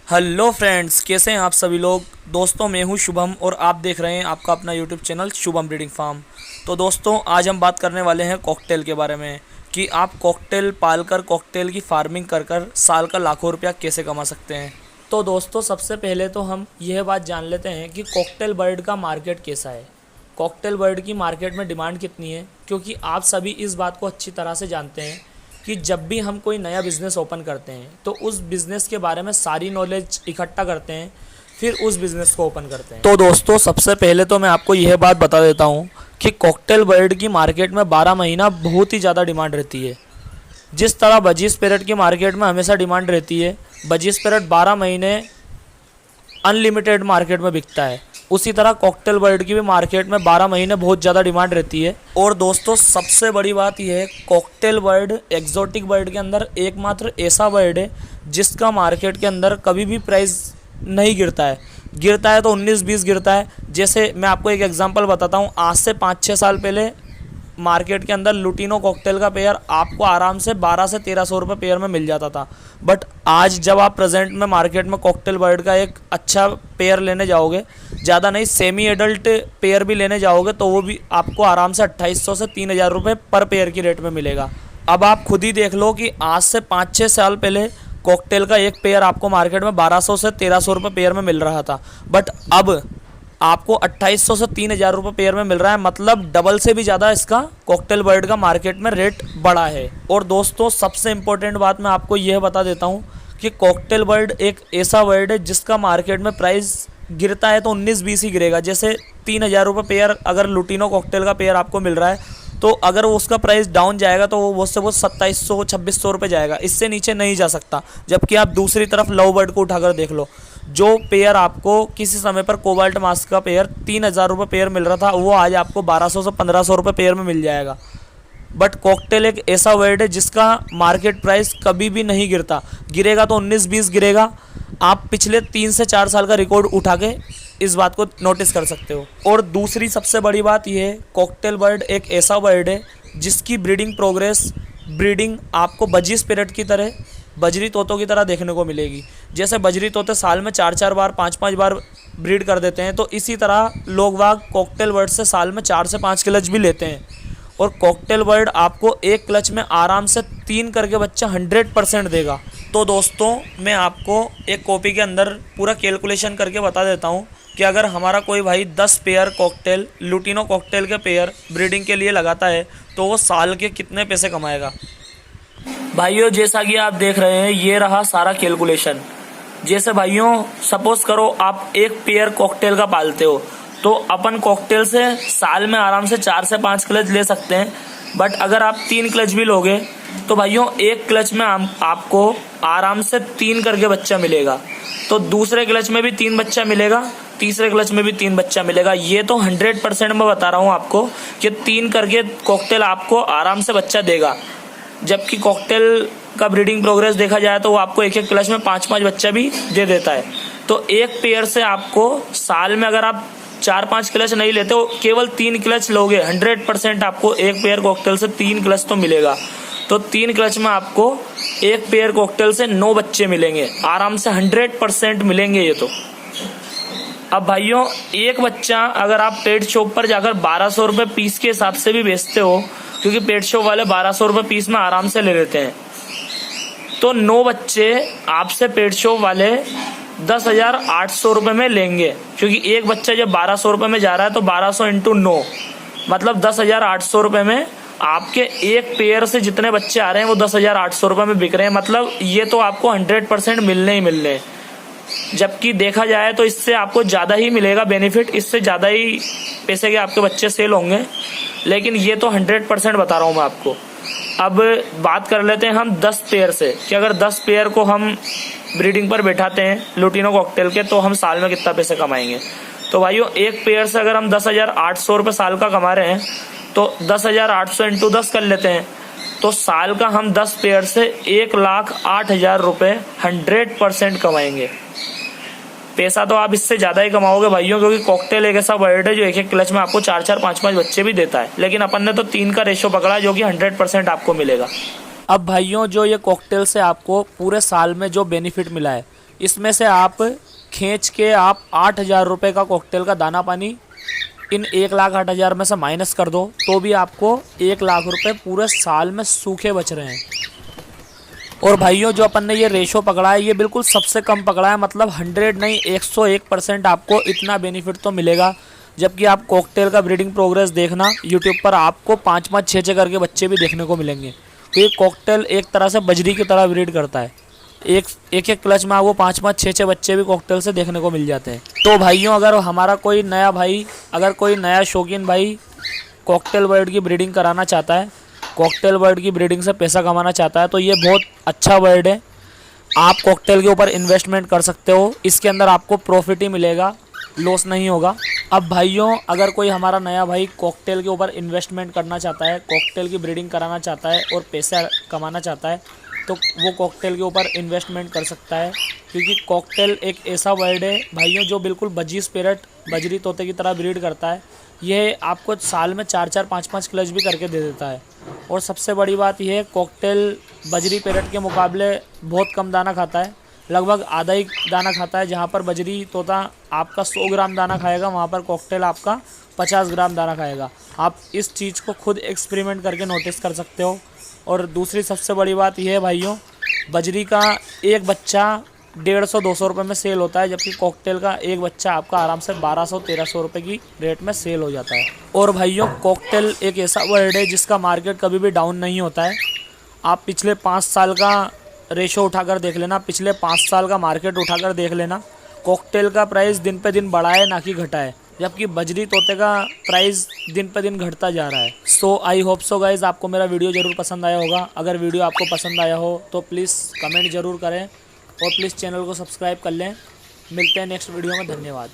Hello friends, कैसे हैं आप सभी लोग। दोस्तों, मैं हूं शुभम और आप देख रहे हैं आपका अपना YouTube channel Shubham breeding farm. तो दोस्तों, आज हम बात करने वाले हैं कॉकटेल के बारे में कि आप कॉकटेल पालकर कॉकटेल की फार्मिंग कर कर साल का लाखों रुपया कैसे कमा सकते हैं। तो दोस्तों, सबसे पहले तो हम यह बात जान लेते हैं कि कॉकटेल बर्ड का मार्केट कैसा है, कॉकटेल बर्ड की मार्केट में डिमांड कितनी है। क्योंकि आप सभी इस बात को अच्छी तरह से जानते हैं कि जब भी हम कोई नया बिज़नेस ओपन करते हैं तो उस बिज़नेस के बारे में सारी नॉलेज इकट्ठा करते हैं, फिर उस बिज़नेस को ओपन करते हैं। तो दोस्तों, सबसे पहले तो मैं आपको यह बात बता देता हूँ कि कॉकटेल बर्ड की मार्केट में 12 महीना बहुत ही ज़्यादा डिमांड रहती है। जिस तरह बजीज पैरट की मार्केट में हमेशा डिमांड रहती है, बजीज पैरट 12 महीने अनलिमिटेड मार्केट में बिकता है, उसी तरह कॉकटेल बर्ड की भी मार्केट में 12 महीने बहुत ज़्यादा डिमांड रहती है। और दोस्तों, सबसे बड़ी बात यह है, कॉकटेल बर्ड एक्जोटिक बर्ड के अंदर एकमात्र ऐसा बर्ड है जिसका मार्केट के अंदर कभी भी प्राइस नहीं गिरता है। गिरता है तो 19-20 गिरता है। जैसे मैं आपको एक एग्जांपल बताता हूँ, आज से 5-6 साल पहले मार्केट के अंदर लुटिनो कॉकटेल का पेयर आपको आराम से 1200 से 1300 रुपये पेयर में मिल जाता था। बट आज जब आप प्रेजेंट में मार्केट में कॉकटेल बर्ड का एक अच्छा पेयर लेने जाओगे, ज़्यादा नहीं सेमी एडल्ट पेयर भी लेने जाओगे, तो वो भी आपको आराम से 2800 से 3000 रुपये पर पेयर की रेट में मिलेगा। अब आप खुद ही देख लो कि आज से 5-6 साल पहले कॉकटेल का एक पेयर आपको मार्केट में 1200 से 1300 रुपये पेयर में मिल रहा था, बट अब आपको 2800 से 3000 रुपये पेयर में मिल रहा है। मतलब डबल से भी ज़्यादा इसका कॉकटेल बर्ड का मार्केट में रेट बढ़ा है। और दोस्तों, सबसे इम्पोर्टेंट बात मैं आपको यह बता देता हूँ कि कॉकटेल बर्ड एक ऐसा बर्ड है जिसका मार्केट में प्राइस गिरता है तो 19-20 ही गिरेगा। जैसे 3000 रुपये पेयर अगर लुटिनो कॉकटेल का पेयर आपको मिल रहा है, तो अगर वो उसका प्राइस डाउन जाएगा तो वो से वो 2700-2600 रुपये जाएगा, इससे नीचे नहीं जा सकता। जबकि आप दूसरी तरफ लव बर्ड को उठाकर देख लो, जो पेयर आपको किसी समय पर कोबाल्ट मास्क का पेयर 3000 रुपये पेयर मिल रहा था, वो आज आपको 1200 से 1500 रुपये पेयर में मिल जाएगा। बट कॉकटेल एक ऐसा बर्ड है जिसका मार्केट प्राइस कभी भी नहीं गिरता, गिरेगा तो 19-20 गिरेगा। आप पिछले 3 से 4 साल का रिकॉर्ड उठा के इस बात को नोटिस कर सकते हो। और दूसरी सबसे बड़ी बात यह है, कॉकटेल बर्ड एक ऐसा बर्ड है जिसकी ब्रीडिंग आपको बजीज पैरट की तरह, बजरी तोतों की तरह देखने को मिलेगी। जैसे बजरी तोते साल में 4-4 बार 5-5 बार ब्रीड कर देते हैं, तो इसी तरह लोग वाग कॉकटेल बर्ड से साल में 4 से 5 क्लच भी लेते हैं। और कॉकटेल बर्ड आपको एक क्लच में आराम से 3 करके बच्चा 100% देगा। तो दोस्तों, मैं आपको एक कॉपी के अंदर पूरा कैलकुलेशन करके बता देता हूँ कि अगर हमारा कोई भाई 10 पेयर कॉकटेल लुटिनो कॉकटेल के पेयर ब्रीडिंग के लिए लगाता है तो वो साल के कितने पैसे कमाएगा। भाइयों, जैसा कि आप देख रहे हैं, ये रहा सारा कैलकुलेशन। जैसे भाइयों, सपोज करो आप एक पेयर कॉकटेल का पालते हो, तो अपन कॉकटेल से साल में आराम से 4 से 5 क्लच ले सकते हैं। बट अगर आप 3 क्लच भी लोगे तो भाइयों एक क्लच में आपको आराम से 3 करके बच्चा मिलेगा। तो दूसरे क्लच में भी 3 बच्चा मिलेगा, तीसरे क्लच में भी 3 बच्चा मिलेगा। ये तो 100% मैं बता रहा हूँ आपको कि 3 करके कॉकटेल आपको आराम से बच्चा देगा। जबकि कॉकटेल का ब्रीडिंग प्रोग्रेस देखा जाए तो वो आपको एक एक क्लच में 5-5 बच्चा भी दे देता है। तो एक पेयर से आपको साल में अगर आप 4-5 क्लच नहीं लेते हो, केवल 3 क्लच लोगे, 100% आपको एक पेयर कॉकटेल से 3 क्लच तो मिलेगा। तो 3 क्लच में आपको एक पेयर कॉकटेल से 9 बच्चे मिलेंगे, आराम से 100% मिलेंगे ये तो। अब भाइयों, एक बच्चा अगर आप पेट शॉप पर जाकर 1200 रुपये पीस के हिसाब से भी बेचते हो, क्योंकि पेट शॉप वाले 1200 रुपये पीस में आराम से ले लेते हैं, तो 9 बच्चे आपसे पेट शॉप वाले 10,800 रुपये में लेंगे। क्योंकि एक बच्चा जब 1200 रुपये में जा रहा है तो 1200 × 9 मतलब 10,800 रुपये में आपके एक पेयर से जितने बच्चे आ रहे हैं वो 10,800 रुपये में बिक रहे हैं। मतलब ये तो आपको 100% मिलने ही मिलने हैं। जबकि देखा जाए तो इससे आपको ज़्यादा ही मिलेगा बेनिफिट, इससे ज़्यादा ही पैसे के आपके बच्चे सेल होंगे। लेकिन ये तो 100% बता रहा हूँ मैं आपको। अब बात कर लेते हैं हम 10 पेयर से, कि अगर 10 पेयर को हम ब्रीडिंग पर बैठाते हैं लुटिनो कॉकटेल के, तो हम साल में कितना पैसे कमाएंगे। तो भाइयों, एक पेयर से अगर हम 10,800 रुपये साल का कमा रहे हैं, तो 10,800 × 10 कर लेते हैं, तो साल का हम 10 पेयर से 1,08,000 रुपये 100% कमाएंगे। पैसा तो आप इससे ज़्यादा ही कमाओगे भाइयों, क्योंकि कॉकटेल एक ऐसा बर्ड है जो एक एक क्लच में आपको 4-4 5-5 बच्चे भी देता है। लेकिन अपन ने तो 3 का रेशो पकड़ा, जो कि 100% आपको मिलेगा। अब भाइयों जो ये कॉकटेल से आपको पूरे साल में जो बेनिफिट मिला है, इसमें से आप खींच के आप 8,000 रुपये का कॉकटेल का दाना पानी इन 1,08,000 में से माइनस कर दो तो भी आपको 1,00,000 रुपये पूरे साल में सूखे बच रहे हैं। और भाइयों जो अपन ने ये रेशो पकड़ा है ये बिल्कुल सबसे कम पकड़ा है, मतलब 100 नहीं 101% आपको इतना बेनिफिट तो मिलेगा। जबकि आप कॉकटेल का ब्रीडिंग प्रोग्रेस देखना यूट्यूब पर, आपको 5-5 6-6 करके बच्चे भी देखने को मिलेंगे। तो ये कॉकटेल एक तरह से बजरी की तरह ब्रीड करता है, एक क्लच में आपको 5-5 6-6 बच्चे भी कॉकटेल से देखने को मिल जाते हैं। तो भाइयों अगर हमारा कोई नया भाई, अगर कोई नया शौकीन भाई कॉकटेल बर्ड की ब्रीडिंग कराना चाहता है, कॉकटेल बर्ड की ब्रीडिंग से पैसा कमाना चाहता है, तो ये बहुत अच्छा बर्ड है। आप कॉकटेल के ऊपर इन्वेस्टमेंट कर सकते हो, इसके अंदर आपको प्रॉफिट ही मिलेगा, लॉस नहीं होगा। अब भाइयों अगर कोई हमारा नया भाई कॉकटेल के ऊपर इन्वेस्टमेंट करना चाहता है, कॉकटेल की ब्रीडिंग कराना चाहता है और पैसा कमाना चाहता है, तो वो कॉकटेल के ऊपर इन्वेस्टमेंट कर सकता है। क्योंकि कॉकटेल एक ऐसा बर्ड है भाइयों जो बिल्कुल बजरी तोते की तरह ब्रीड करता है। ये आपको साल में 4-4 5-5 क्लच भी करके दे देता है। और सबसे बड़ी बात यह है कॉकटेल बजरी पैरेट के मुकाबले बहुत कम दाना खाता है, लगभग आधा ही दाना खाता है। जहाँ पर बजरी तोता आपका 100 ग्राम दाना खाएगा, वहाँ पर कॉकटेल आपका 50 ग्राम दाना खाएगा। आप इस चीज़ को खुद एक्सपेरिमेंट करके नोटिस कर सकते हो। और दूसरी सबसे बड़ी बात यह है भाइयों, बजरी का एक बच्चा 150-200 रुपये में सेल होता है, जबकि कॉकटेल का एक बच्चा आपका आराम से 1200-1300 रुपये की रेट में सेल हो जाता है। और भाइयों कॉकटेल एक ऐसा बर्ड है जिसका मार्केट कभी भी डाउन नहीं होता है। आप पिछले 5 साल का रेशो उठाकर देख लेना, पिछले 5 साल का मार्केट उठाकर देख लेना, कॉकटेल का प्राइस दिन पे दिन बढ़ा है ना कि घटा है, जबकि बजरी तोते का प्राइस दिन पे दिन घटता जा रहा है। सो आई होप सो गाइज आपको मेरा वीडियो ज़रूर पसंद आया होगा। अगर वीडियो आपको पसंद आया हो तो प्लीज़ कमेंट ज़रूर करें और प्लीज़ चैनल को सब्सक्राइब कर लें। मिलते हैं नेक्स्ट वीडियो में, धन्यवाद।